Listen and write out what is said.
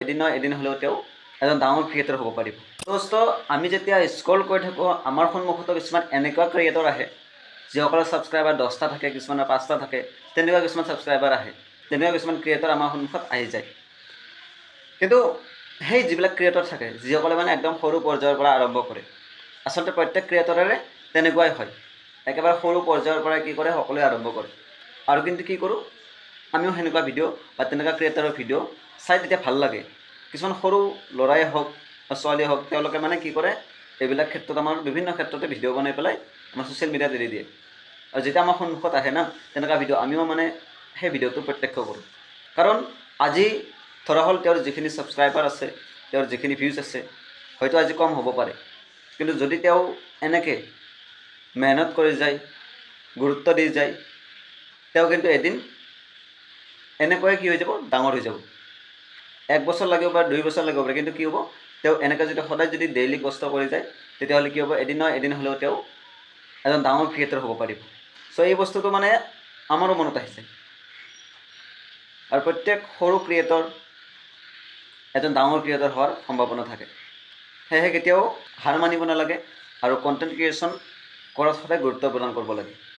এদিন নহয় এদিন হ'লেও তেওঁ এজন ডাঙৰ ক্ৰিয়েটৰ হ'ব পাৰিব। দোস্ত আমি যেতিয়া স্ক্ৰল কৰি থাকোঁ আমাৰ সন্মুখতো কিছুমান এনেকুৱা ক্ৰিয়েটৰ আহে যিসকলৰ ছাবস্ক্ৰাইবাৰ 10টা থাকে, কিছুমানৰ 5টা থাকে, তেনেকুৱা কিছুমান ছাবস্ক্ৰাইবাৰ আহে, তেনেকুৱা কিছুমান ক্ৰিয়েটৰ আমাৰ সন্মুখত আহি যায়। কিন্তু সেই যিবিলাক ক্ৰিয়েটৰ থাকে যিসকলে মানে একদম সৰু পৰ্যায়ৰ পৰা আৰম্ভ কৰে, আচলতে প্ৰত্যেক ক্ৰিয়েটৰেৰে তেনেকুৱাই হয়। একেবাৰে সৰু পৰ্যায়ৰ পৰা কি কৰে সকলোৱে আৰম্ভ কৰে। আৰু কিন্তু কি কৰোঁ আমিও সেনেকুৱা ভিডিঅ' বা তেনেকুৱা ক্ৰিয়েটৰৰ ভিডিঅ' চাই তেতিয়া ভাল লাগে। কিছুমান সৰু ল'ৰাই হওক বা ছোৱালীয়ে হওক তেওঁলোকে মানে কি কৰে এইবিলাক ক্ষেত্ৰত আমাৰ বিভিন্ন ক্ষেত্ৰতে ভিডিঅ' বনাই পেলাই আমাৰ ছ'চিয়েল মিডিয়াত এৰি দিয়ে। আৰু যেতিয়া আমাৰ সন্মুখত আহে না তেনেকুৱা ভিডিঅ' আমিও মানে সেই ভিডিঅ'টো প্ৰত্যক্ষ কৰোঁ। কাৰণ আজি ধৰা হ'ল তেওঁৰ যিখিনি ছাবস্ক্ৰাইবাৰ আছে, তেওঁৰ যিখিনি ভিউজ আছে, হয়তো আজি কম হ'ব পাৰে, কিন্তু যদি তেওঁ এনেকৈ মেহনত কৰি যায়, গুৰুত্ব দি যায়, তেওঁ কিন্তু এদিন এনেকৈয়ে কি হৈ যাব ডাঙৰ হৈ যাব। 1 বছৰ লাগিব পাৰে, 2 বছৰ লাগিব পাৰে, কিন্তু কি হ'ব তেওঁ এনেকৈ যদি সদায় যদি ডেইলি কষ্ট কৰি যায় তেতিয়াহ'লে কি হ'ব এদিন নহয় এদিন হ'লেও তেওঁ এজন ডাঙৰ ক্ৰিয়েটৰ হ'ব পাৰিব। চ' এই বস্তুটো মানে আমাৰো মনত আহিছে। আৰু প্ৰত্যেক সৰু ক্ৰিয়েটৰ এজন ডাঙৰ ক্ৰিয়েটৰ হোৱাৰ সম্ভাৱনা থাকে। সেয়েহে কেতিয়াও হাৰ মানিব নালাগে আৰু কণ্টেণ্ট ক্ৰিয়েশ্যন কৰাত সদায় গুৰুত্ব প্ৰদান কৰিব লাগে।